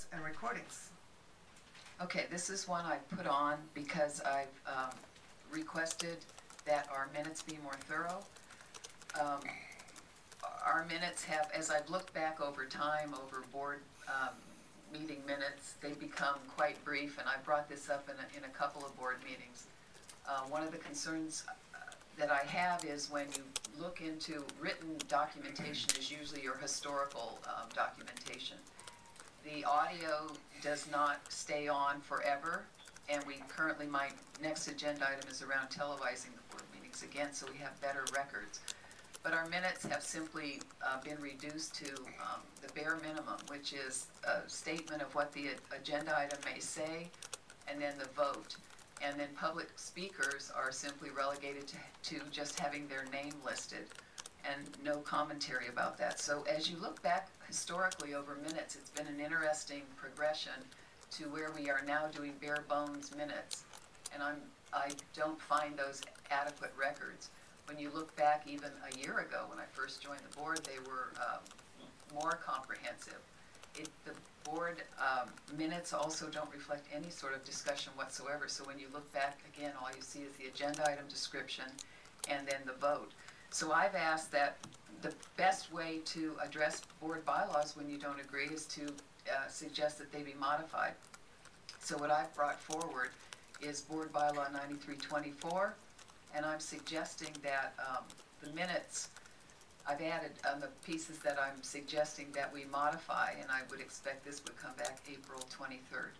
minutes and recordings. Okay, this is one I put on because I've requested that our minutes be more thorough. Our minutes have, as I've looked back over time, over board meeting minutes, they've become quite brief, and I brought this up in a couple of board meetings. One of the concerns that I have is when you look into written documentation is usually your historical documentation. The audio does not stay on forever, and we currently, my next agenda item is around televising the board meetings again, so we have better records. But our minutes have simply been reduced to the bare minimum, which is a statement of what the agenda item may say, and then the vote. And then public speakers are simply relegated to just having their name listed and no commentary about that. So as you look back historically over minutes, it's been an interesting progression to where we are now doing bare bones minutes. And I don't find those adequate records. When you look back even a year ago when I first joined the board, they were more comprehensive. The board minutes also don't reflect any sort of discussion whatsoever. So when you look back again, all you see is the agenda item description and then the vote. So I've asked that the best way to address board bylaws when you don't agree is to suggest that they be modified. So what I've brought forward is Board Bylaw 9324, and I'm suggesting that the minutes, I've added the pieces that I'm suggesting that we modify, and I would expect this would come back April 23rd.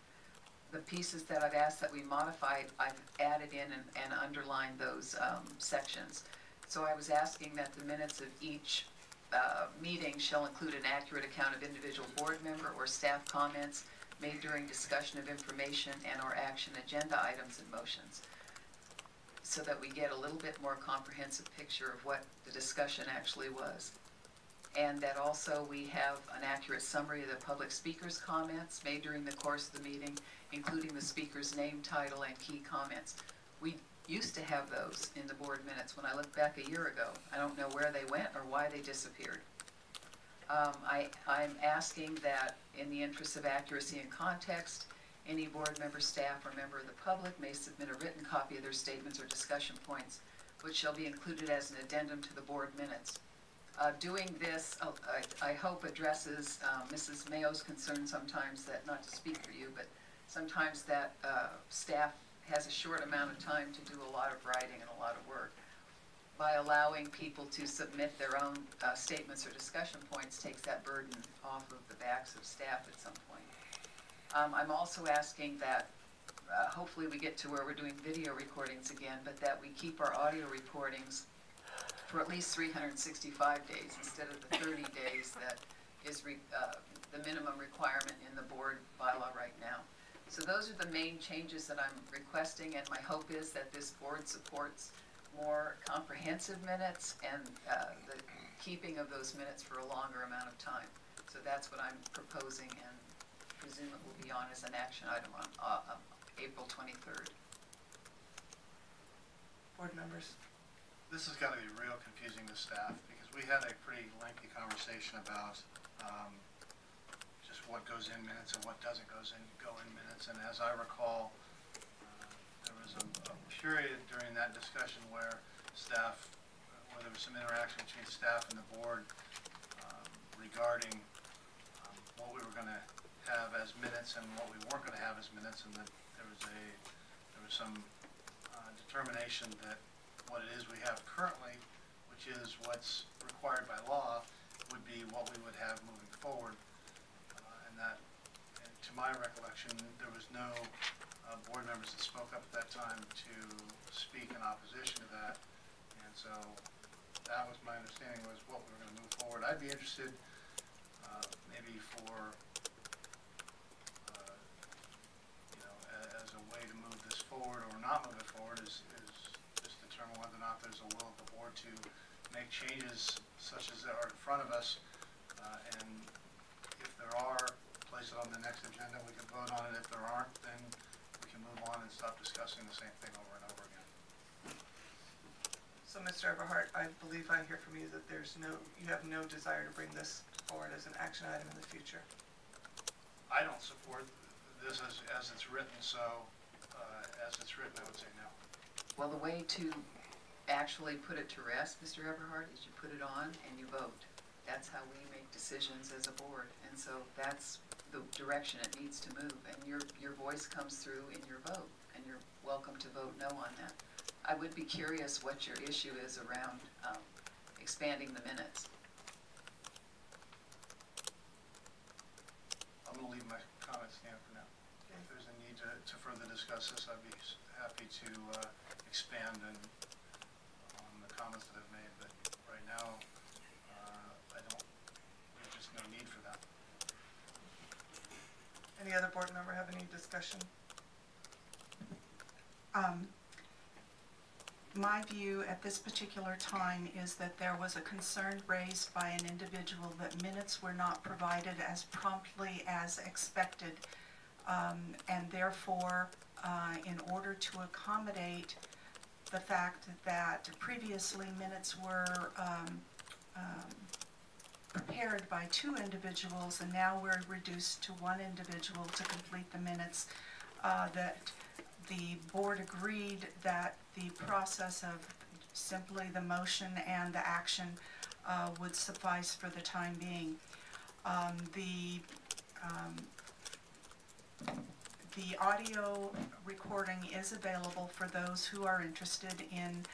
The pieces that I've asked that we modify, I've added in and underlined those sections. So I was asking that the minutes of each meeting shall include an accurate account of individual board member or staff comments made during discussion of information and or action agenda items and motions, so that we get a little bit more comprehensive picture of what the discussion actually was. And that also we have an accurate summary of the public speaker's comments made during the course of the meeting, including the speaker's name, title, and key comments. We used to have those in the board minutes when I looked back a year ago. I don't know where they went or why they disappeared. I'm asking that in the interest of accuracy and context, any board member, staff, or member of the public may submit a written copy of their statements or discussion points, which shall be included as an addendum to the board minutes. Doing this, I hope, addresses Mrs. Mayo's concern sometimes that, not to speak for you, but sometimes that staff has a short amount of time to do a lot of writing and a lot of work. By allowing people to submit their own statements or discussion points takes that burden off of the backs of staff at some point. I'm also asking that hopefully we get to where we're doing video recordings again, but that we keep our audio recordings for at least 365 days instead of the 30 days that is the minimum requirement in the board bylaw right now. So those are the main changes that I'm requesting, and my hope is that this board supports more comprehensive minutes and the keeping of those minutes for a longer amount of time. So that's what I'm proposing, and presume it will be on as an action item on April 23rd. Board members. This has got to be real confusing to staff, because we had a pretty lengthy conversation about just what goes in minutes and what doesn't go in minutes. And as I recall, there was a period during that discussion where staff, where there was some interaction between staff and the board regarding what we were going to have as minutes and what we weren't going to have as minutes, and that there was some determination that what it is we have currently, which is what's required by law, would be what we would have moving forward. And that, and to my recollection, there was no board members that spoke up at that time to speak in opposition to that. And so that was my understanding, was what we were going to move forward. I'd be interested maybe for as a way to move this forward or not move it forward is just determine whether or not there's a will of the board to make changes such as that are in front of us, and if there are, place it on the next agenda, we can vote on it. If there aren't, then we can move on and stop discussing the same thing over and over again. So Mr. Everhart, I believe I hear from you that you have no desire to bring this forward as an action item in the future. I don't support this as it's written, so as it's written, I would say no. Well, the way to actually put it to rest, Mr. Everhart, is you put it on and you vote. That's how we make decisions as a board, and so that's the direction it needs to move, and your voice comes through in your vote, and you're welcome to vote no on that. I would be curious what your issue is around expanding the minutes. I'm going to leave my comments stand for now. Okay. If there's a need to further discuss this, I'd be happy to expand on the comments that I've made, but right now, there's just no need for that. Any other board member have any discussion? My view at this particular time is that there was a concern raised by an individual that minutes were not provided as promptly as expected, and therefore, in order to accommodate the fact that previously minutes were prepared by 2 individuals, and now we're reduced to 1 individual to complete the minutes, that the board agreed that the process of simply the motion and the action would suffice for the time being. The audio recording is available for those who are interested in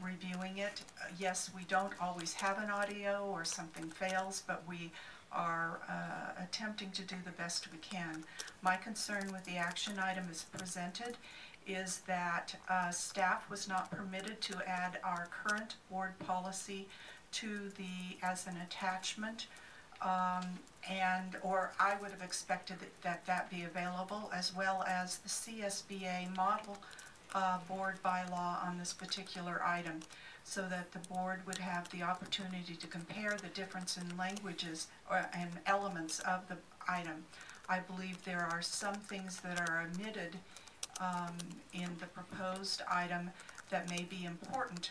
reviewing it. Yes, we don't always have an audio or something fails, but we are attempting to do the best we can. My concern with the action item as presented is that staff was not permitted to add our current board policy to as an attachment, or I would have expected that be available, as well as the CSBA model board bylaw on this particular item, so that the board would have the opportunity to compare the difference in languages and elements of the item. I believe there are some things that are omitted in the proposed item that may be important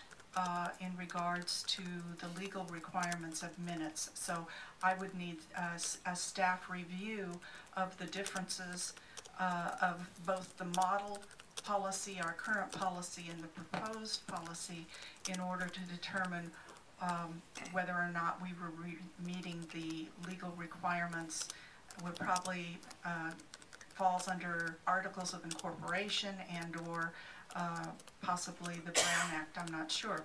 in regards to the legal requirements of minutes. So I would need a staff review of the differences of both the model policy, our current policy, and the proposed policy in order to determine whether or not we were meeting the legal requirements. Would probably falls under Articles of Incorporation and or possibly the Brown Act, I'm not sure.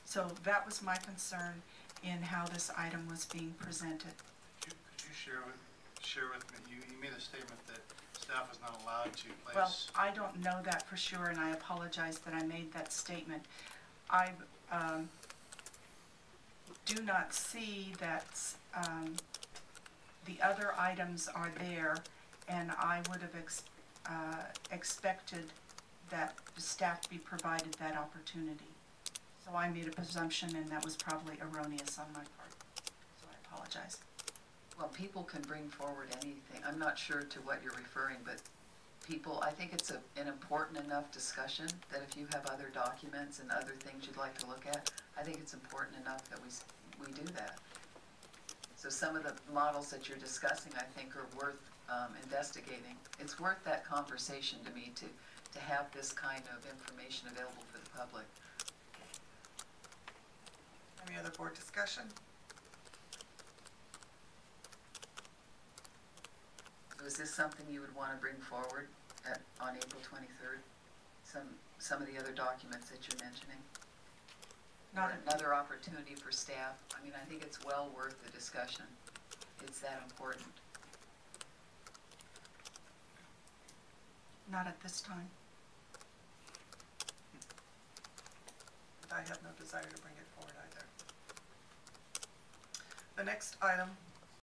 So that was my concern in how this item was being presented. Could you share with me, you made a statement that staff was not allowed to place... Well, I don't know that for sure, and I apologize that I made that statement. I do not see that the other items are there, and I would have expected that the staff be provided that opportunity. So I made a presumption, and that was probably erroneous on my part. So I apologize. Well, people can bring forward anything. I'm not sure to what you're referring, but people, I think it's an important enough discussion that if you have other documents and other things you'd like to look at, I think it's important enough that we do that. So some of the models that you're discussing, I think, are worth investigating. It's worth that conversation to me to have this kind of information available for the public. Any other board discussion? So is this something you would want to bring forward on April 23rd? Some of the other documents that you're mentioning? Not another opportunity for staff. I mean, I think it's well worth the discussion. It's that important. Not at this time. I have no desire to bring it forward either. The next item